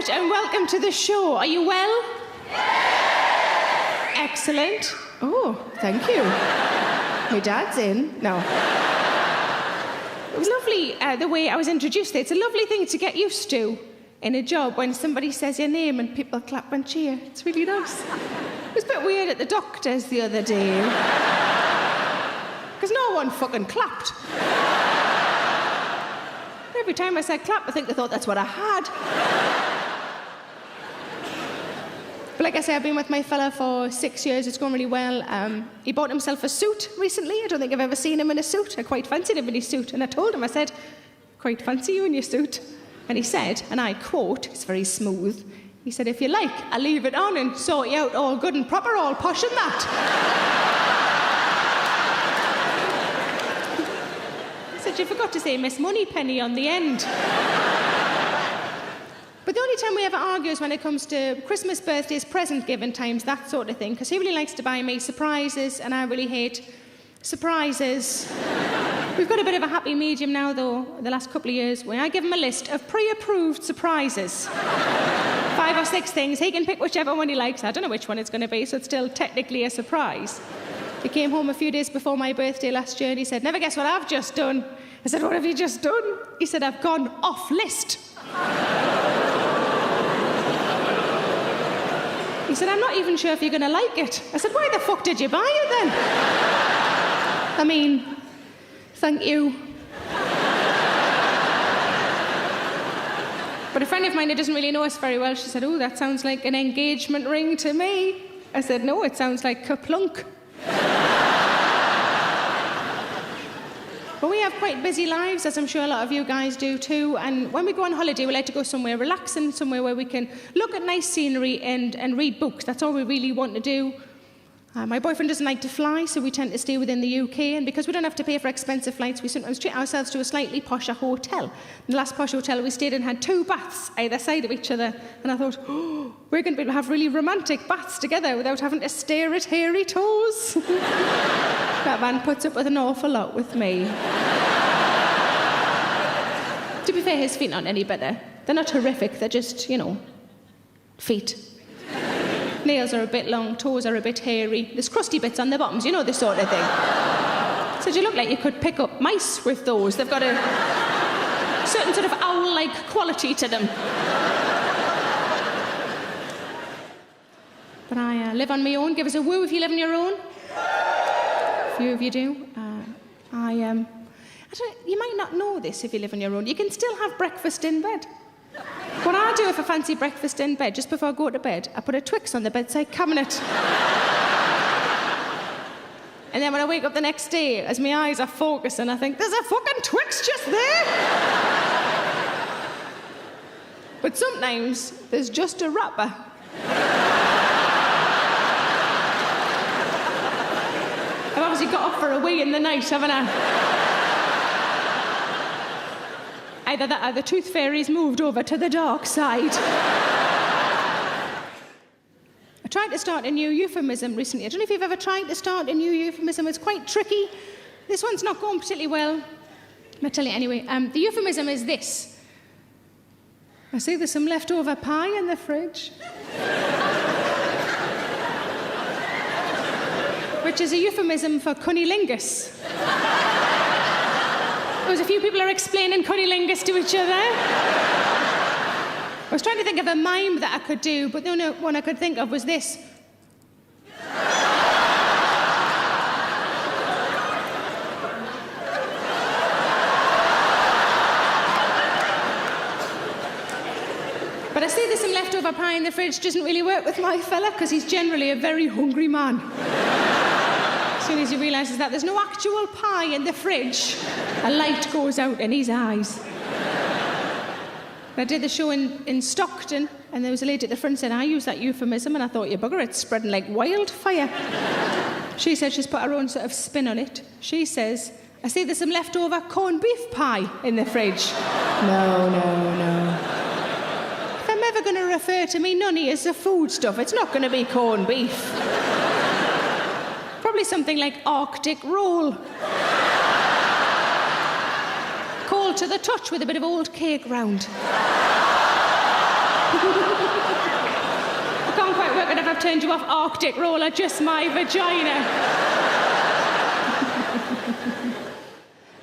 much and welcome to the show. Are you well? Excellent. Oh, thank you. My dad's in. No. It was lovely the way I was introduced. It's a lovely thing to get used to in a job when somebody says your name and people clap and cheer. It's really nice. It was a bit weird at the doctor's the other day. Because no one fucking clapped. Every time I said clap, I think they thought that's what I had. But like I say, I've been with my fella for 6 years. It's going really well. He bought himself a suit recently. I don't think I've ever seen him in a suit. I quite fancied him in his suit. And I told him, I said, quite fancy you in your suit. And he said, and I quote, it's very smooth, he said, if you like, I'll leave it on and sort you out all good and proper, all posh and that. You forgot to say Miss Moneypenny on the end. But the only time we ever argue is when it comes to Christmas, birthdays, present giving times, that sort of thing, because he really likes to buy me surprises and I really hate surprises. We've got a bit of a happy medium now, though, the last couple of years, where I give him a list of pre-approved surprises. 5 or 6 things. He can pick whichever one he likes. I don't know which one it's going to be, so it's still technically a surprise. He came home a few days before my birthday last year and he said, never guess what I've just done. I said, what have you just done? He said, I've gone off list. He said, I'm not even sure if you're going to like it. I said, why the fuck did you buy it then? I mean, thank you. But a friend of mine who doesn't really know us very well, she said, oh, that sounds like an engagement ring to me. I said, no, it sounds like kaplunk. But we have quite busy lives, as I'm sure a lot of you guys do too, and when we go on holiday, we like to go somewhere relaxing, somewhere where we can look at nice scenery and read books. That's all we really want to do. My boyfriend doesn't like to fly, so we tend to stay within the UK, and because we don't have to pay for expensive flights, we sometimes treat ourselves to a slightly posher hotel. The last posh hotel we stayed in had 2 baths either side of each other, and I thought, oh, we're going to be able to have really romantic baths together without having to stare at hairy toes. That man puts up with an awful lot with me. To be fair, his feet aren't any better. They're not horrific, they're just, you know, feet. Nails are a bit long, toes are a bit hairy. There's crusty bits on the bottoms, you know, this sort of thing. So you look like you could pick up mice with those. They've got a certain sort of owl-like quality to them. But I live on my own. Give us a woo if you live on your own. A few of you do. You might not know this if you live on your own. You can still have breakfast in bed. What I do if I fancy breakfast in bed, just before I go to bed, I put a Twix on the bedside cabinet. And then when I wake up the next day, as my eyes are focusing, I think, there's a fucking Twix just there! But sometimes, there's just a wrapper. I've obviously got up for a wee in the night, haven't I? Either that or the tooth fairy's moved over to the dark side. I tried to start a new euphemism recently. I don't know if you've ever tried to start a new euphemism. It's quite tricky. This one's not going particularly well. I'll tell you anyway. The euphemism is this. I see there's some leftover pie in the fridge. Which is a euphemism for cunnilingus. There was a few people are explaining cunnilingus to each other. I was trying to think of a mime that I could do, but the only one I could think of was this. But I see there's some leftover pie in the fridge. Doesn't really work with my fella, because he's generally a very hungry man. As soon as he realises that there's no actual pie in the fridge, a light goes out in his eyes. I did the show in Stockton, and there was a lady at the front saying, I use that euphemism, and I thought, you bugger, it's spreading like wildfire. She said she's put her own sort of spin on it. She says, I see there's some leftover corned beef pie in the fridge. No. If I'm ever going to refer to me nunny as the food stuff, it's not going to be corned beef. Probably something like Arctic roll. Cold to the touch with a bit of old cake round. turned you off Arctic roller, just my vagina.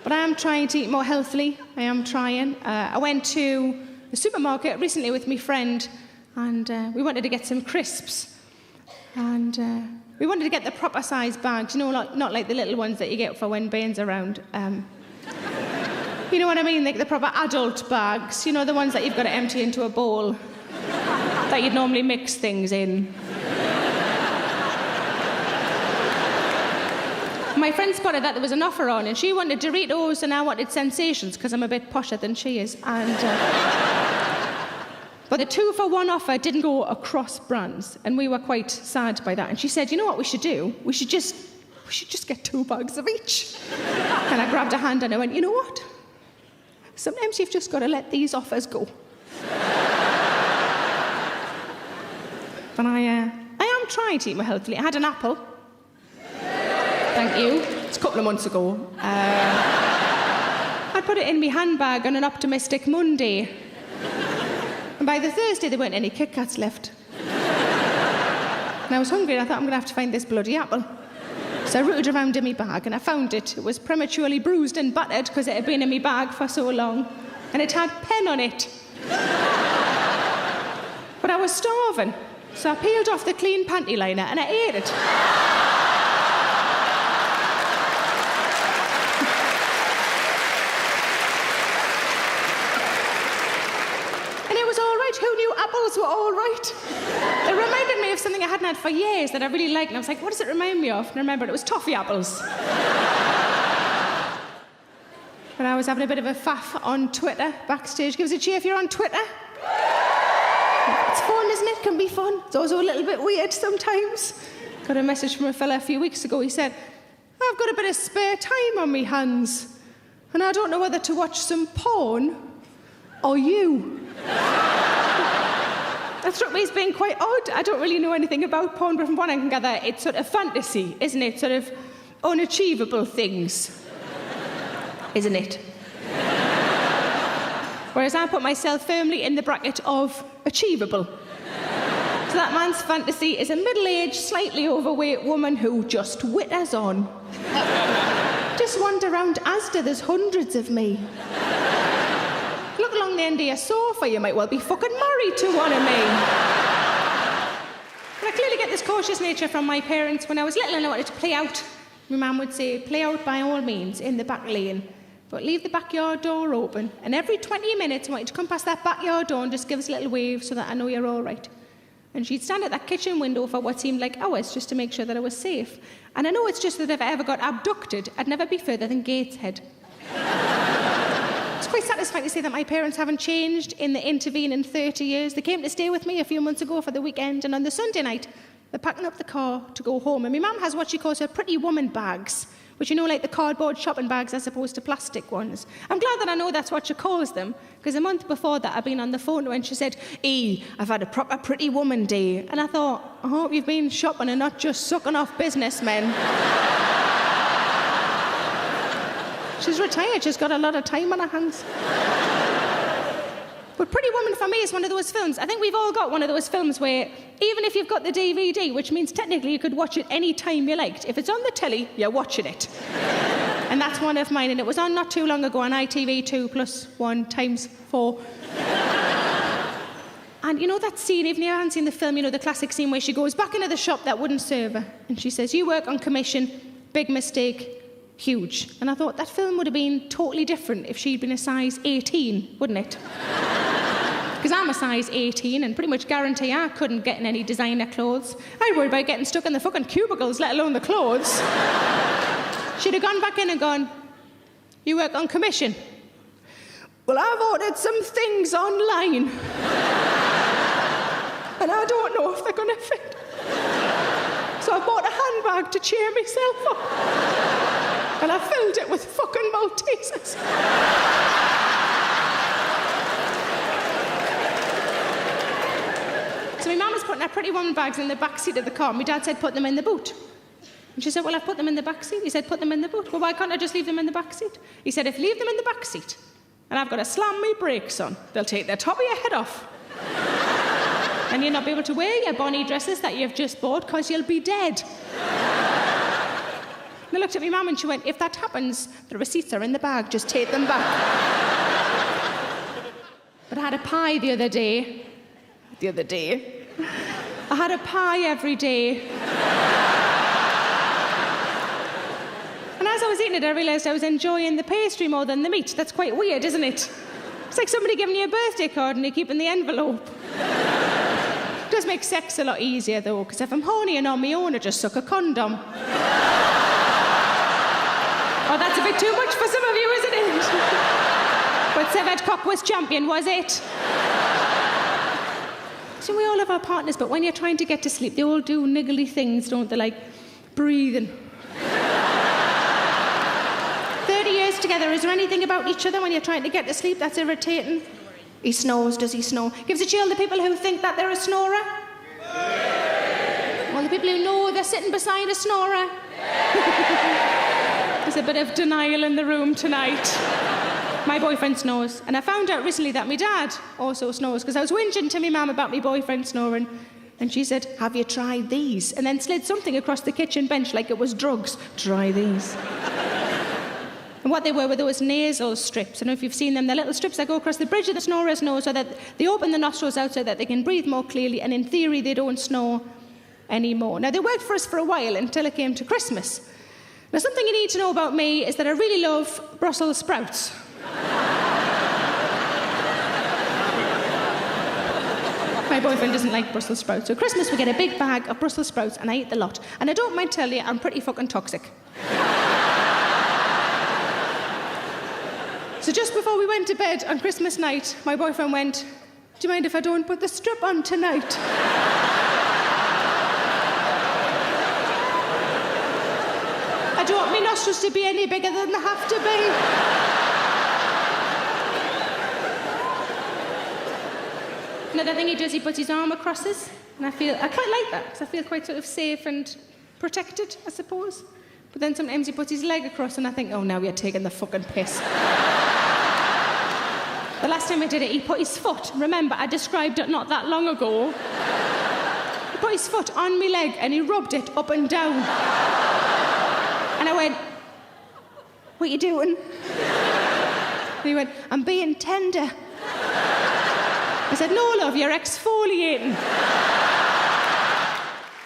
But I am trying to eat more healthily. I am trying. I went to the supermarket recently with my friend, and we wanted to get some crisps. And we wanted to get the proper size bags, you know, not like the little ones that you get for when Bane's around. You know what I mean? Like the proper adult bags, you know, the ones that you've got to empty into a bowl that you'd normally mix things in. My friend spotted that there was an offer on, and she wanted Doritos and I wanted Sensations because I'm a bit posher than she is. And but the 2-for-1 offer didn't go across brands, and we were quite sad by that. And she said, "You know what we should do? We should just get 2 bags of each." And I grabbed her hand and I went, "You know what? Sometimes you've just got to let these offers go." But I am trying to eat more healthily. I had an apple. Thank you. It's a couple of months ago. I put it in my handbag on an optimistic Monday. And by the Thursday, there weren't any Kit Kats left. And I was hungry, and I thought, I'm going to have to find this bloody apple. So I rooted around in my bag, and I found it. It was prematurely bruised and battered because it had been in my bag for so long. And it had pen on it. But I was starving, so I peeled off the clean panty liner, and I ate it. Who knew apples were all right? It reminded me of something I hadn't had for years that I really liked, and I was like, what does it remind me of? And I remembered it was toffee apples. But I was having a bit of a faff on Twitter backstage. Give us a cheer if you're on Twitter. It's fun, isn't it? It can be fun. It's also a little bit weird sometimes. Got a message from a fella a few weeks ago. He said, I've got a bit of spare time on me hands, and I don't know whether to watch some porn or you. That struck me as being quite odd. I don't really know anything about porn, but from what I can gather, it's sort of fantasy, isn't it? Sort of unachievable things, isn't it? Whereas I put myself firmly in the bracket of achievable. So that man's fantasy is a middle-aged, slightly overweight woman who just witters on. Just wander around Asda, there's hundreds of me. Look along the end of your sofa, you might well be fucking married to one of me. But I clearly get this cautious nature from my parents. When I was little and I wanted to play out, my mum would say, play out by all means in the back lane, but leave the backyard door open. And every 20 minutes I want you to come past that backyard door and just give us a little wave so that I know you're all right. And she'd stand at that kitchen window for what seemed like hours just to make sure that I was safe. And I know it's just that if I ever got abducted, I'd never be further than Gateshead. It's quite satisfying to say that my parents haven't changed in the intervening 30 years. They came to stay with me a few months ago for the weekend, and on the Sunday night, they're packing up the car to go home. And my mum has what she calls her pretty woman bags, which, you know, like the cardboard shopping bags as opposed to plastic ones. I'm glad that I know that's what she calls them, because a month before that, I'd been on the phone to her and she said, I've had a proper pretty woman day. And I thought, I hope you've been shopping and not just sucking off businessmen. She's retired, she's got a lot of time on her hands. But Pretty Woman for me is one of those films. I think we've all got one of those films where even if you've got the DVD, which means technically you could watch it any time you liked, if it's on the telly, you're watching it. And that's one of mine, and it was on not too long ago on ITV2 +1 × 4. And you know that scene, even if you haven't seen the film, you know the classic scene where she goes back into the shop that wouldn't serve her, and she says, you work on commission, big mistake, huge. And I thought that film would have been totally different if she'd been a size 18, wouldn't it? Because I'm a size 18 and pretty much guarantee I couldn't get in any designer clothes. I worried about getting stuck in the fucking cubicles, let alone the clothes. She'd have gone back in and gone, you work on commission? Well, I've ordered some things online. And I don't know if they're going to fit. So I bought a handbag to cheer myself up. And I filled it with fucking Maltesers. So my mum was putting her Pretty Woman bags in the back seat of the car. My dad said, put them in the boot. And she said, well, I've put them in the back seat. He said, put them in the boot. Well, why can't I just leave them in the back seat? He said, if you leave them in the back seat, and I've got to slam my brakes on, they'll take the top of your head off. And you'll not be able to wear your bonny dresses that you've just bought because you'll be dead. And I looked at my mum and she went, if that happens, the receipts are in the bag, just take them back. But I had a pie the other day. I had a pie every day. And as I was eating it, I realised I was enjoying the pastry more than the meat. That's quite weird, isn't it? It's like somebody giving you a birthday card and you keep in the envelope. It does make sex a lot easier, though, because if I'm horny and on my own, I just suck a condom. Oh, that's a bit too much for some of you, isn't it? But severed cock was champion, was it? So we all have our partners, but when you're trying to get to sleep, they all do niggly things, don't they? Like breathing. 30 years together, is there anything about each other when you're trying to get to sleep that's irritating? He snores, does he snore? Gives a chill to people who think that they're a snorer? All the people who know they're sitting beside a snorer? There's a bit of denial in the room tonight. My boyfriend snores. And I found out recently that my dad also snores, because I was whinging to my mum about my boyfriend snoring. And she said, have you tried these? And then slid something across the kitchen bench like it was drugs. Try these. And what they were those nasal strips. I don't know if you've seen them. They're little strips that go across the bridge of the snorer's nose so that they open the nostrils out so that they can breathe more clearly, and in theory they don't snore anymore. Now, they worked for us for a while until it came to Christmas. Now, something you need to know about me is that I really love Brussels sprouts. My boyfriend doesn't like Brussels sprouts. So at Christmas we get a big bag of Brussels sprouts and I eat the lot. And I don't mind telling you, I'm pretty fucking toxic. So just before we went to bed on Christmas night, my boyfriend went, do you mind if I don't put the strip on tonight? I don't want my nostrils to be any bigger than they have to be. Another thing he does, he puts his arm across us, and I quite like that, because I feel quite sort of safe and protected, I suppose. But then sometimes he puts his leg across, and I think, oh, now you're taking the fucking piss. The last time I did it, he put his foot, remember, I described it not that long ago. He put his foot on my leg, and he rubbed it up and down. And I went, what are you doing? And he went, I'm being tender. I said, no, love, you're exfoliating.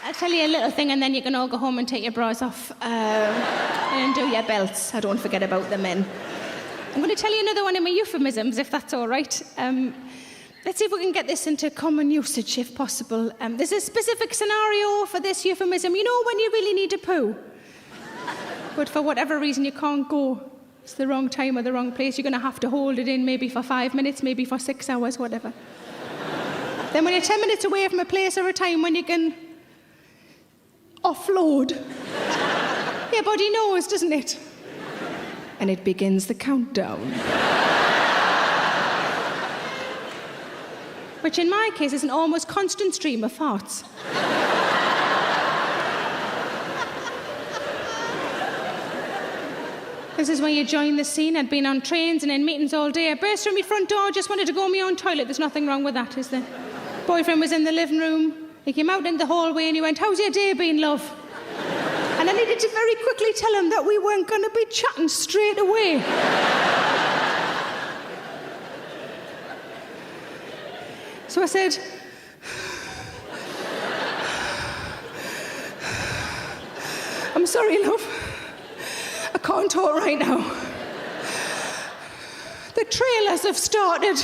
I'll tell you a little thing and then you can all go home and take your bras off and do your belts. I don't forget about the men. I'm going to tell you another one of my euphemisms, if that's all right. Let's see if we can get this into common usage, if possible. There's a specific scenario for this euphemism. You know when you really need to poo, but for whatever reason you can't go. It's the wrong time or the wrong place. You're going to have to hold it in maybe for 5 minutes, maybe for 6 hours, whatever. Then when you're 10 minutes away from a place or a time when you can offload, your body knows, doesn't it? And it begins the countdown. Which in my case is an almost constant stream of farts. This is when you join the scene. I'd been on trains and in meetings all day. I burst through my front door, just wanted to go on my own toilet. There's nothing wrong with that, is there? Boyfriend was in the living room. He came out in the hallway and he went, how's your day been, love? And I needed to very quickly tell him that we weren't going to be chatting straight away. So I said, I'm sorry, love. I can't talk right now. The trailers have started.